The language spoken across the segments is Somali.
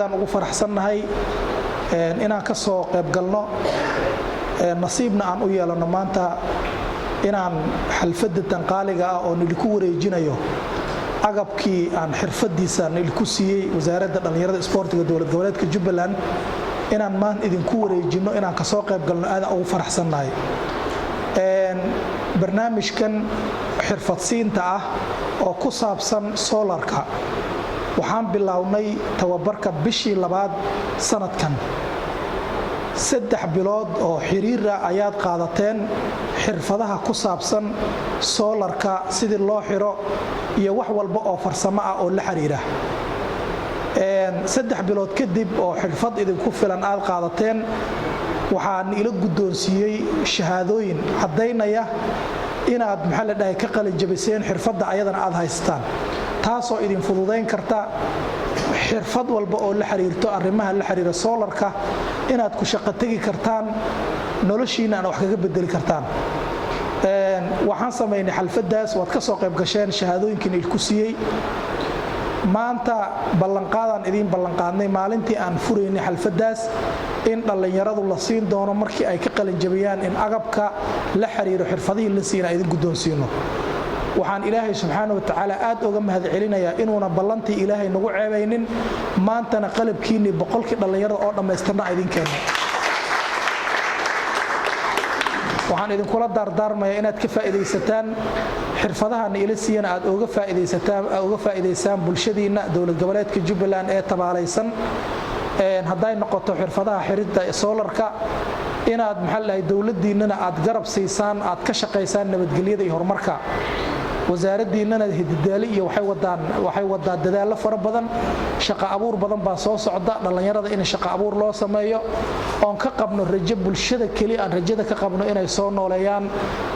aadaan ugu faraxsannahay inaan ka soo qayb galno nasiibna aan u yeelano maanta inaan xalfadda tanqaaliga ah oo niliku wareejinayo agabkii aan xirfadiisa niliku siiyey wasaaradda dhalinyarada isboortiga dowlad goboleedka Jubbaland inaan maanta idinku wareejino inaan ka soo qayb galno aad ugu faraxsannahay barnaamijkan xirfadsiinta ah oo ku saabsan solarka waxaan bilownay tababarka bishii labaad sanadkan 3 bilood oo xiriir ah ayaad qaadateen xirfadaha ku saabsan solarka sidii loo xiro iyo wax walba oo farsamo ah oo la xiriira 3 bilood kadib oo xirfad idinku filan aad qaadateen waxaan ila guddoonsiiyey shahaadooyin cadaynaya inaad ka qalin jabiseen xirfadda ayadana aad haystaan taasoo idin fududeyn karta xirfad walba oo la xiriirto arrimaha la xiriira solarka inaad ku shaqo tagi kartaan noloshiina wax kaga bedeli kartaan waxaan sameynay xalfadaas waad ka soo qayb gasheen shahaadooyinkan ilku siiyey maanta ballanqaadaan idin ballanqaadnay maalintii aan furaynay xalfadaas in dhalinyaradu la siin doono markii ay ka qalin jabiyaan in agabka la xiriiro xirfadihii la siina idin guddoonsiino waxaan ilaahay subxaanahu wa tacaala aad uga mahad celinayaa inuuna ballantii ilaahay nagu ceebaynin maantana qalabkiinii boqolkii dhalinyarada oo dhammaystirna idin keenay waxaan idinkula dardaarmayaa inaad ka faa'iidaysataan xirfadahan ila siiyana aad uga faa'iidaysaan bulshadiina dowlad goboleedka Jubbaland ee tabaalaysan hadday noqoto xirfadaha xiridda solarka inaad dowladdiinana aad garab siisaan aad ka shaqaysaan nabadgelyada iyo horumarka wasaaraddiinana hididaali iyo waxay wadaan dadaalo fara badan shaqo abuur badan baa soo socda dhalinyarada in shaqo abuur loo sameeyo oon ka qabno rajo bulshada kaliya aan rajada ka qabno inay soo nooleeyaan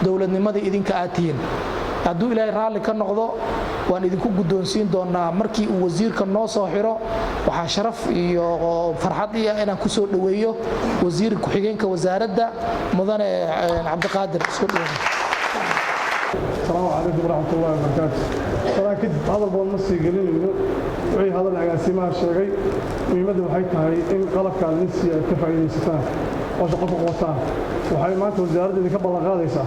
dowladnimada idinka aad tihiin hadduu ilaahay raalli ka noqdo waan idinku guddoonsiin doonaa markii uu wasiirka noo soo xiro waxaa sharaf iyo farxad iyo inaan ku soo dhaweeyo wasiir ku-xigeenka wasaaradda mudane cabdiqaadir isku dhaweeyo السلام عليكم ورحمة الله وبركاته. طبعا كده هذا البول مصري قليل وعي هذا العقاسيمة الشيعي ويمد وحيتها إن قلب كان لسي كفاية ستان وشقف قوتان وحي مانت وزارة اللي كبر غاديسة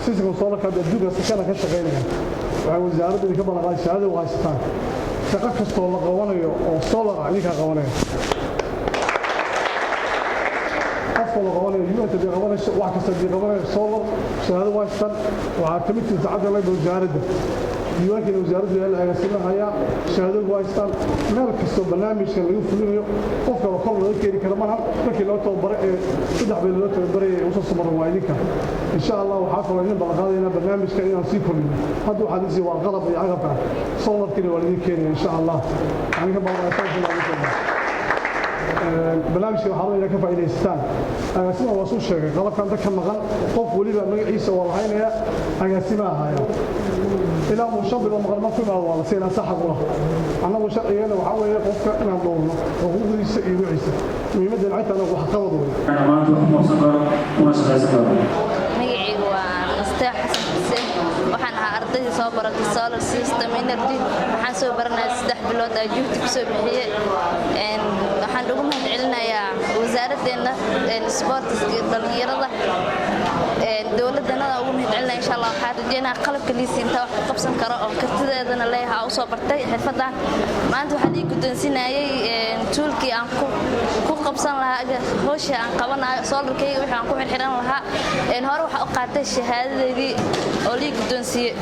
سيسكم صولك هذا الدوغة سكانة كشغينها وحي وزارة اللي كبر غاديسة هذا وغايستان شقف الصولة قوانية وصولة عليك قوانية أفضل قوانية يوم تدي قوانية واحد تدي قوانية صولة هذا وايستان وعاكمت سعد الله بوزارة ديوانك الوزارة اللي أغسلنا هيا شهادة وايستان مالك كستو برنامج كان لغو فلينيو قفك وقال لغو كيري كرمانها لكن لو توبري صدح بين لو توبري وصص مروائنك إن شاء الله وحافظ وإنه بلغادينا برنامج كان ينصيب فلين هذا حديثي وغلط يعغبها صولر كيري والدين كيري إن شاء الله عنك بلغة يتوفي الله برنامجka waxa weeye ka faa'iideystaan agaasima waa soo sheegay qalabkan dadka maqan qof waliba magaciisa waa lahaynaya agaasima ahaya ilaa uu shan bilo maqan ma ku imaado waa la siinaa sax ah anagu sharciyeena waxa weeye qofka inaan doorno xuquuqdiisa iyo wixiisa muhiimadda ay tahay wax qabad weeye maanta waxaan soo baro kuma shaqaysan magacaygu waa Nasteex Xasan Xuseen waxaan ahaa arday soo baratay solar system energy waxaan soo baranay 3 bilood ay joogto ku soo bixiyay waxaan ugu mahad celinayaa wasaaraddeena sportiska dhalinyarada dowladana ugu mahad celinaa insha Allah waxaan rajeynayaa qalabka liisinta wax ka qabsan karo oo kartideedana leeyahay oo soo bartay xirfadan maanta waxaan ii guddoonsinayay toolkii aan ku qabsan lahaa hawsha aan qabanayo solarkayga wixii aan ku xirxiran lahaa hore waxa u qaatay shahaadadeedii oo lii guddoonsiiyay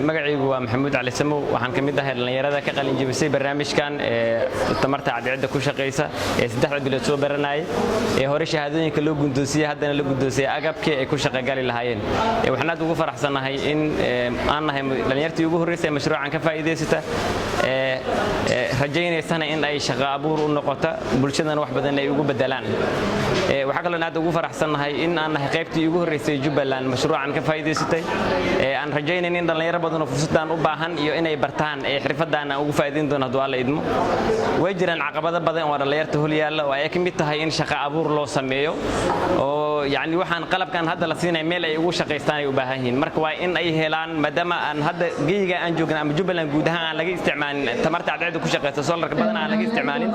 magacaygu waa Maxamuud Cali Samow waxaan ka mid ahay dhalinyarada ka qalin jabisay barnaamijkan tamarta cadceedda ku shaqeysa 3 bilood soo baranay hore shahaadooyinka loo guddoonsiiyay haddana la guddoonsiiyay agabkii ay ku shaqo gali lahaayeen waxaan aad ugu faraxsanahay in aan nahay dhalinyartii ugu horeysay mashruucan ka faa'iideysata rajaynaysana in ay shaqo abuur u noqoto bulshadana wax badan ay ugu bedelaan waxa kale aad ugu faraxsanahay in aan nahay qaybtii ugu horeysay Jubbaland mashruucan ka faa'iideysatay aan rajaynaynin dhalinyaro badan oo fursadaan u baahan iyo inay bartaan xirfadaan ugu faa'iideyn doona haduu alla idmo way jiraan caqabado badan oo dhalinyarta hol yaala oo ay ka mid tahay in shaqo abuur loo sameeyo oo yani waxaan qalabkan hadda la siinay meel ay ugu shaqeystaan ay u baahan yihiin marka waa in ay helaan maadaama aan hadda geeyiga aan joogna ama Jubbaland guud ahaan laga isticmaalin tamarta cadceedda ku shaqeysto solarka badan aan laga isticmaalin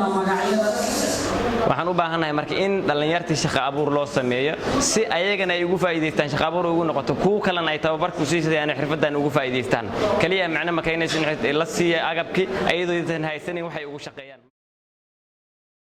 waxaan u baahannahay marka in dhallinyartii shaqo abuur loo sameeyo si ayagana ay ugu faa'iidaystaan shaqo abuur ugu noqoto kuwa kalena ay tababarku siisayaan xirfadan ugu faa'iidaystaan kaliya macna ma keenaysan la siiyo agabkii ayadoo aysan haysanin waxay ugu shaqeeyaan